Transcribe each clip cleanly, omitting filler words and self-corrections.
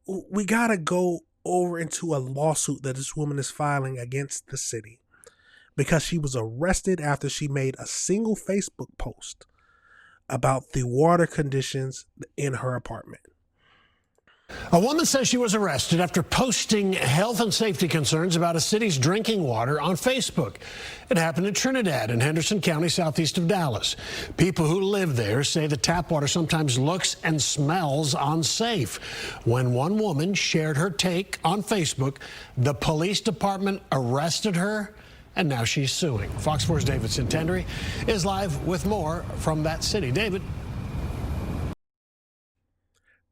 we got to go over into a lawsuit that this woman is filing against the city because she was arrested after she made a single Facebook post about the water conditions in her apartment. A woman says she was arrested after posting health and safety concerns about a city's drinking water on Facebook. It happened in Trinidad in Henderson County, southeast of Dallas. People who live there say the tap water sometimes looks and smells unsafe. When one woman shared her take on Facebook, the police department arrested her, and now she's suing. Fox 4's David Sintendry is live with more from that city. David.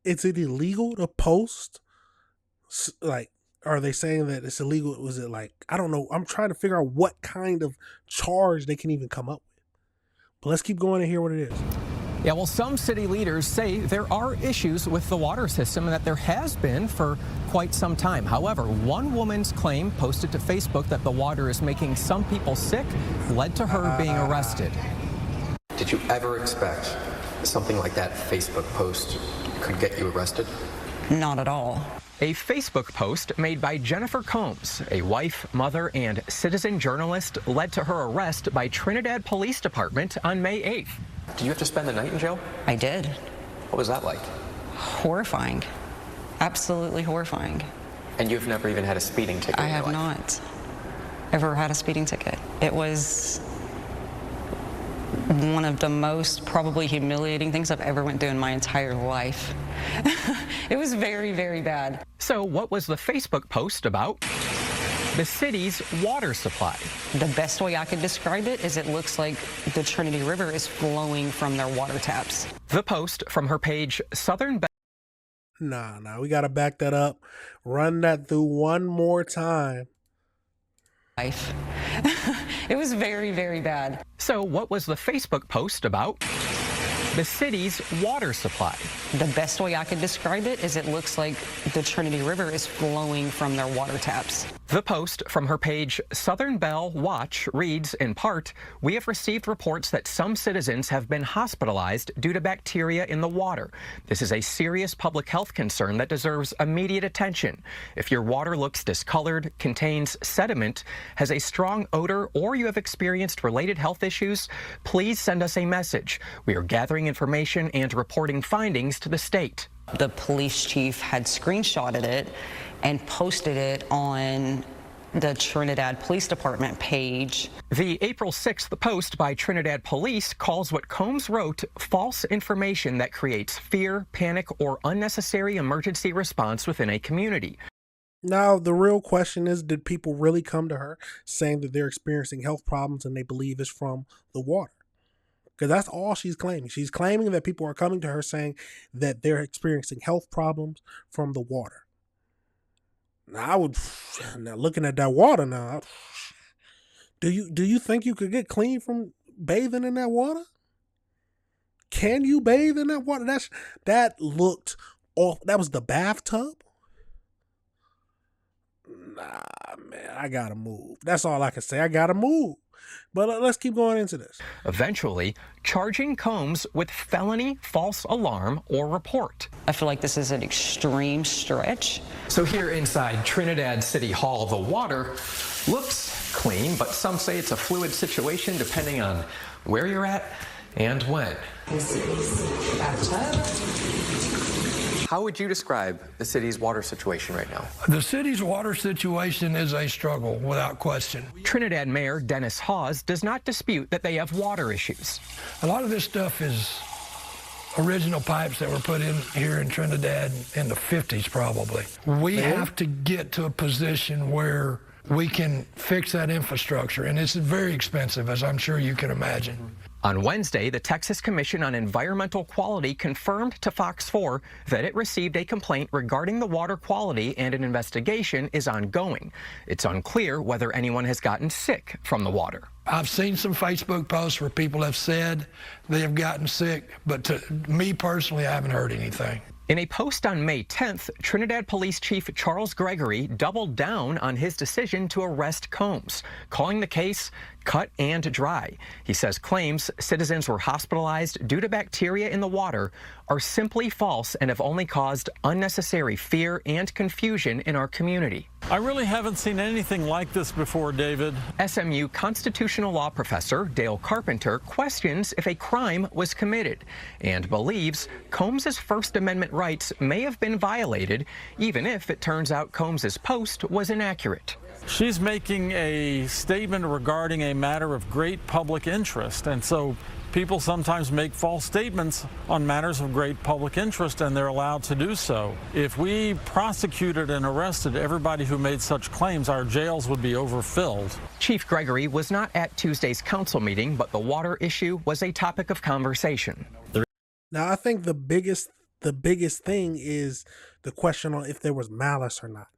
Is it illegal to post? Like, are they saying that it's illegal? Was it like, I don't know. I'm trying to figure out what kind of charge they can even come up with. But let's keep going and hear what it is. Yeah, well, some city leaders say there are issues with the water system and that there has been for quite some time. However, one woman's claim posted to Facebook that the water is making some people sick led to her being arrested. Did you ever expect something like that Facebook post could get you arrested? Not at all. A Facebook post made by Jennifer Combs, a wife, mother, and citizen journalist, led to her arrest by Trinidad Police Department on May 8th. Did you have to spend the night in jail? I did. What was that like? Horrifying. Absolutely horrifying. And you've never even had a speeding ticket? I have not ever had a speeding ticket. It was one of the most probably humiliating things I've ever went through in my entire life. It was very, very bad. So what was the Facebook post about? The city's water supply. The best way I could describe it is it looks like the Trinity River is flowing from their water taps. The post from her page, Southern Bell. Nah, we got to back that up. Run that through one more time. Life. It was very, very bad. So what was the Facebook post about? The city's water supply. The best way I could describe it is it looks like the Trinity River is flowing from their water taps. The post from her page, Southern Bell Watch, reads, in part, "We have received reports that some citizens have been hospitalized due to bacteria in the water. This is a serious public health concern that deserves immediate attention. If your water looks discolored, contains sediment, has a strong odor, or you have experienced related health issues, please send us a message. We are gathering information and reporting findings to the state." The police chief had screenshotted it and posted it on the Trinidad Police Department page. The April 6th post by Trinidad Police calls what Combs wrote false information that creates fear, panic, or unnecessary emergency response within a community. Now, the real question is, did people really come to her saying that they're experiencing health problems and they believe it's from the water? Because that's all she's claiming. She's claiming that people are coming to her saying that they're experiencing health problems from the water. Now, looking at that water now, do you think you could get clean from bathing in that water? Can you bathe in that water? That looked off. That was the bathtub? Nah, man, I gotta move. That's all I can say. I gotta move. But let's keep going into this. Eventually, charging Combs with felony false alarm or report. I feel like this is an extreme stretch. So here inside Trinidad City Hall, the water looks clean, but some say it's a fluid situation depending on where you're at and when. This is the bathtub. How would you describe the city's water situation right now? The city's water situation is a struggle, without question. Trinidad Mayor Dennis Hawes does not dispute that they have water issues. A lot of this stuff is original pipes that were put in here in Trinidad in the 50s, probably. We have to get to a position where we can fix that infrastructure, and it's very expensive, as I'm sure you can imagine. On Wednesday, the Texas Commission on Environmental Quality confirmed to Fox 4 that it received a complaint regarding the water quality and an investigation is ongoing. It's unclear whether anyone has gotten sick from the water. I've seen some Facebook posts where people have said they have gotten sick, but to me personally, I haven't heard anything. In a post on May 10th, Trinidad Police Chief Charles Gregory doubled down on his decision to arrest Combs, calling the case cut and dry. He says claims citizens were hospitalized due to bacteria in the water are simply false and have only caused unnecessary fear and confusion in our community. I really haven't seen anything like this before, David. SMU constitutional law professor Dale Carpenter questions if a crime was committed and believes Combs's First Amendment rights may have been violated, even if it turns out Combs's post was inaccurate. She's making a statement regarding a matter of great public interest, and so people sometimes make false statements on matters of great public interest, and they're allowed to do so. If we prosecuted and arrested everybody who made such claims, our jails would be overfilled. Chief Gregory was not at Tuesday's council meeting, but the water issue was a topic of conversation. Now, I think the biggest thing is the question on if there was malice or not.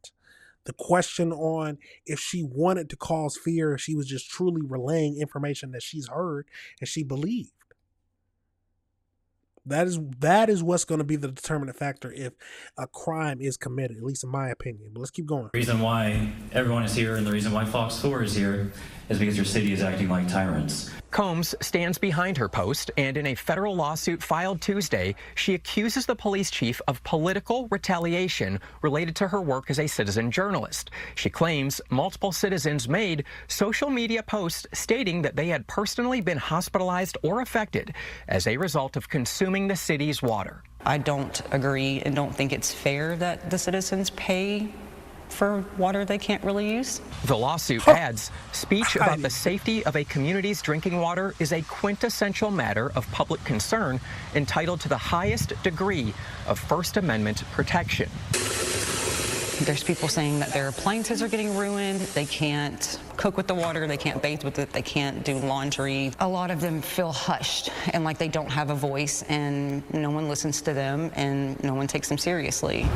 The question on if she wanted to cause fear, if she was just truly relaying information that she's heard and she believed. That is what's going to be the determinant factor if a crime is committed, at least in my opinion. But let's keep going. The reason why everyone is here and the reason why Fox 4 is here is because your city is acting like tyrants. Combs stands behind her post, and in a federal lawsuit filed Tuesday, she accuses the police chief of political retaliation related to her work as a citizen journalist. She claims multiple citizens made social media posts stating that they had personally been hospitalized or affected as a result of consuming the city's water. I don't agree and don't think it's fair that the citizens pay for water they can't really use. The lawsuit adds, speech about the safety of a community's drinking water is a quintessential matter of public concern entitled to the highest degree of First Amendment protection. There's people saying that their appliances are getting ruined. They can't cook with the water. They can't bathe with it. They can't do laundry. A lot of them feel hushed and like they don't have a voice, and no one listens to them and no one takes them seriously.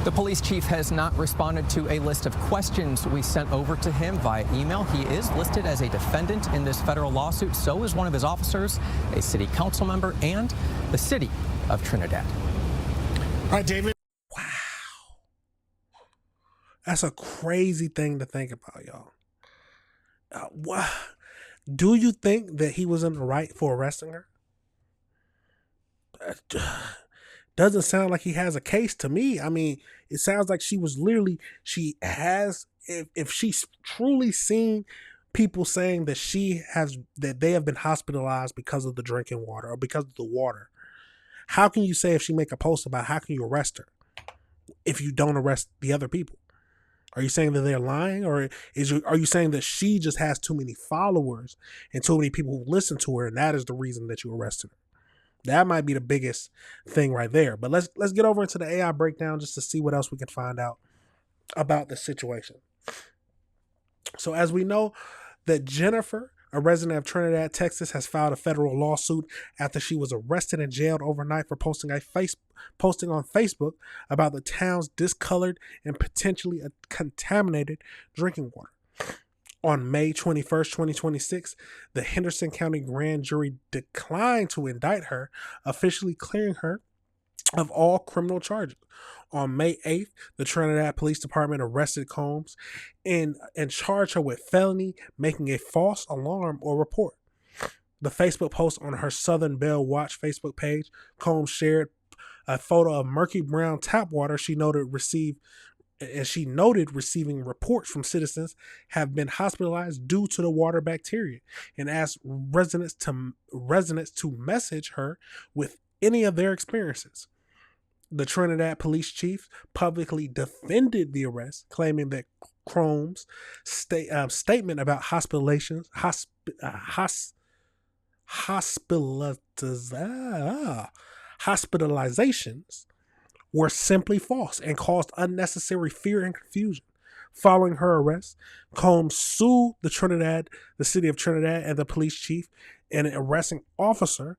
The police chief has not responded to a list of questions we sent over to him via email. He is listed as a defendant in this federal lawsuit. So is one of his officers, a city council member, and the city of Trinidad. All right, David. Wow. That's a crazy thing to think about, y'all. Do you think that he was in the right for arresting her? Doesn't sound like he has a case to me. I mean, it sounds like she if she's truly seen people saying that they have been hospitalized because of the drinking water or because of the water, how can you say if she make a post about how can you arrest her if you don't arrest the other people? Are you saying that they're lying, or are you saying that she just has too many followers and too many people who listen to her, and that is the reason that you arrested her? That might be the biggest thing right there. But let's get over into the AI breakdown just to see what else we can find out about the situation. So as we know, that Jennifer, a resident of Trinidad, Texas, has filed a federal lawsuit after she was arrested and jailed overnight for posting on Facebook about the town's discolored and potentially contaminated drinking water. On May 21st, 2026, the Henderson County Grand Jury declined to indict her, officially clearing her of all criminal charges. On May 8th, the Trinidad Police Department arrested Combs and charged her with felony making a false alarm or report. The Facebook post on her Southern Belle Watch Facebook page, Combs shared a photo of murky brown tap water she noted receiving reports from citizens have been hospitalized due to the water bacteria, and asked residents to message her with any of their experiences. The Trinidad police chief publicly defended the arrest, claiming that Combs' statement about hospitalizations were simply false and caused unnecessary fear and confusion. Following her arrest, Combs sued the city of Trinidad, and the police chief and an arresting officer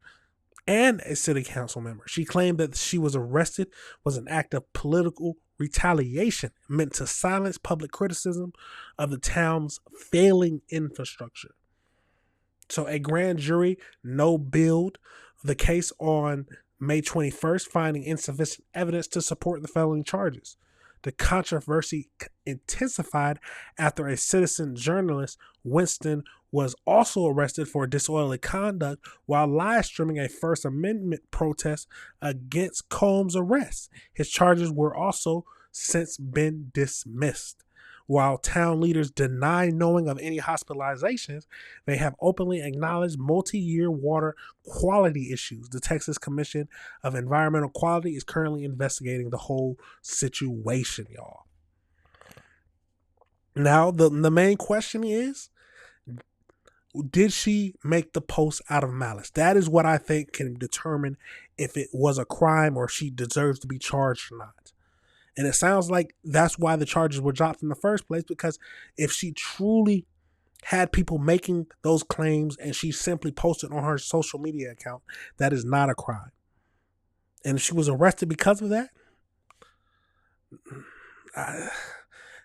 and a city council member. She claimed that she was arrested was an act of political retaliation meant to silence public criticism of the town's failing infrastructure. So a grand jury no-billed the case on May 21st, finding insufficient evidence to support the felony charges. The controversy intensified after a citizen journalist, Winston, was also arrested for disorderly conduct while live streaming a First Amendment protest against Combs' arrest. His charges were also since been dismissed. While town leaders deny knowing of any hospitalizations, they have openly acknowledged multi-year water quality issues. The Texas Commission of Environmental Quality is currently investigating the whole situation, y'all. Now, the main question is, did she make the post out of malice? That is what I think can determine if it was a crime or if she deserves to be charged or not. And it sounds like that's why the charges were dropped in the first place, because if she truly had people making those claims and she simply posted on her social media account, that is not a crime. And if she was arrested because of that,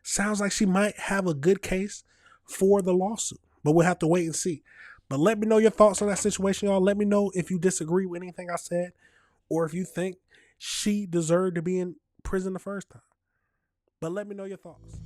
sounds like she might have a good case for the lawsuit. But we'll have to wait and see. But let me know your thoughts on that situation, y'all. Let me know if you disagree with anything I said or if you think she deserved to be in prison the first time. But let me know your thoughts.